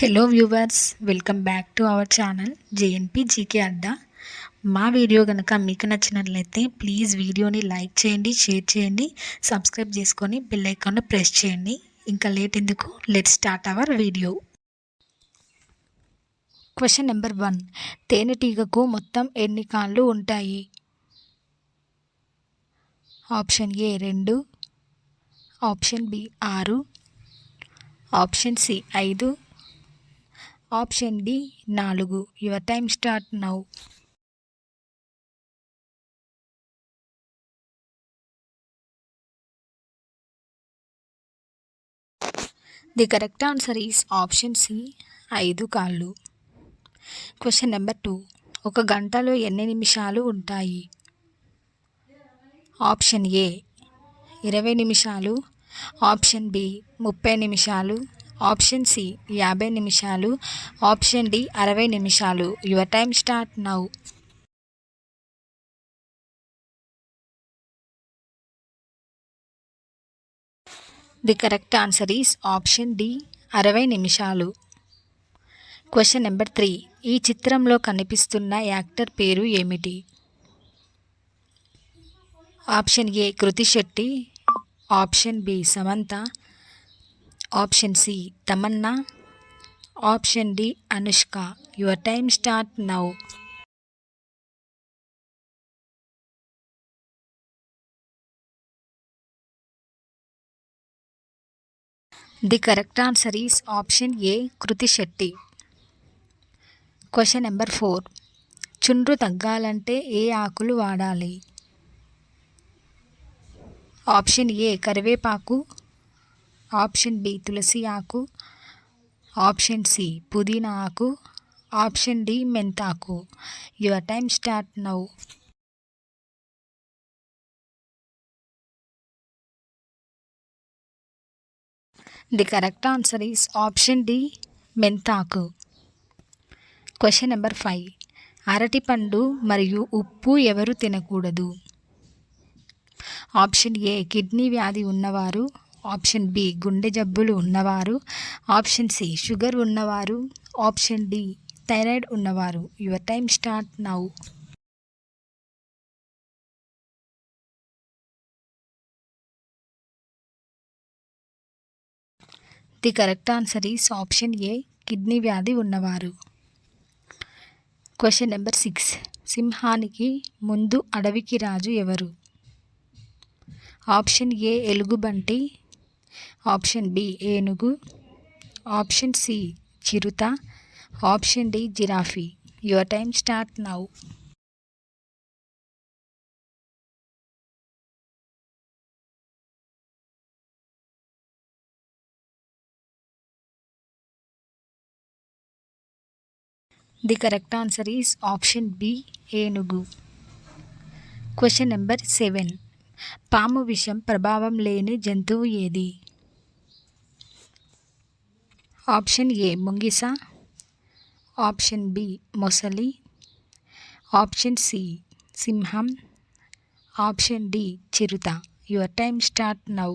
Hello viewers, welcome back to our channel JNP GK Adda. మా video కనుక మీకు నచ్చినట్లయితే ప్లీజ్ వీడియోని లైక్ చేయండి, షేర్ చేయండి, సబ్స్క్రైబ్ చేసుకొని బెల్ ఐకాన్ ప్రెస్ చేయండి. ఇంకా లేట్ ఎందుకు, let's start our video. Question number 1. తేనెటీగకు మొత్తం ఎన్ని కాళ్ళు ఉంటాయి? Option A 2, option B 6, option C 5, option D 4. Your time start now. The correct answer is option C 5 కాళ్ళు. Question number 2. ఒక గంటలో ఎన్ని నిమిషాలు ఉంటాయి? ఆప్షన్ ఏ 20 నిమిషాలు, ఆప్షన్ బి 30 నిమిషాలు, ఆప్షన్ సి 50 నిమిషాలు, ఆప్షన్ డి 60 నిమిషాలు. Your time start now. The correct answer is option D 60 నిమిషాలు. Question number 3. ఈ చిత్రంలో కనిపిస్తున్న యాక్టర్ పేరు ఏమిటి? Option A Krithi Shetty, option B Samantha, option C Tamannaah, option D Anushka. Your time start now. The correct answer is option A Krithi Shetty. Question number 4. చుండ్రు తగ్గాలంటే ఏ ఆకులు వాడాలి? ఆప్షన్ ఏ కరివేపాకు, ఆప్షన్ బి తులసి ఆకు, ఆప్షన్ సి పుదీనా ఆకు, ఆప్షన్ డి మెంతాకు. Your time start now. The correct answer is option D మెంతాకు. Question number 5. అరటిపండు మరియు ఉప్పు ఎవరు తినకూడదు? ఆప్షన్ ఏ కిడ్నీ వ్యాధి ఉన్నవారు, ఆప్షన్ బి గుండె జబ్బులు ఉన్నవారు, ఆప్షన్ సి షుగర్ ఉన్నవారు, ఆప్షన్ డి థైరాయిడ్ ఉన్నవారు. Your time start now. The correct answer is option A kidney వ్యాధి ఉన్నవారు. Question number 6. సింహానికి ముందు అడవికి రాజు ఎవరు? ఆప్షన్ ఏ ఎలుగుబంటి, ఆప్షన్ బి ఏనుగు, ఆప్షన్ సి చిరుత, option D giraffe. Your time start now. The correct answer is option B ఏనుగు. Question number 7. పాము విషం ప్రభావం లేని జంతువు ఏది? ఆప్షన్ ఏ ముంగిస, ఆప్షన్ బి మొసలి, ఆప్షన్ సి సింహం, ఆప్షన్ డి చిరుత. Your time start now.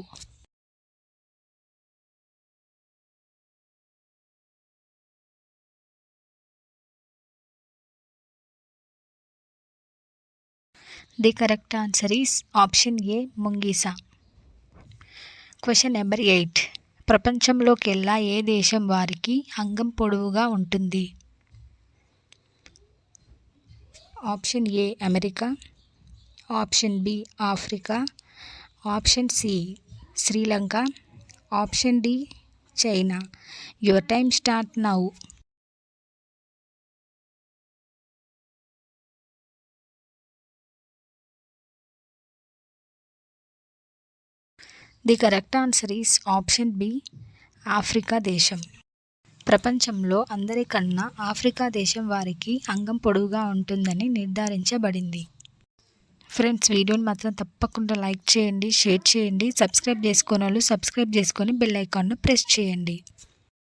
The correct answer is option A ముంగీస. Question number 8. ప్రపంచంలోకెల్లా ఏ దేశం వారికి అంగం పొడవుగా ఉంటుంది? Option A America, option B Africa, option C Sri Lanka, option D China. Your time start now. The correct answer is option B Africa దేశం. ప్రపంచంలో అందరికన్నా ఆఫ్రికా దేశం వారికి అంగం పొడవుగా ఉంటుందని నిర్ధారించబడింది. ఫ్రెండ్స్, వీడియోని మాత్రం తప్పకుండా లైక్ చేయండి, షేర్ చేయండి, సబ్స్క్రైబ్ చేసుకోని వాళ్ళు సబ్స్క్రైబ్ చేసుకొని బెల్ ఐకాన్ను ప్రెస్ చేయండి.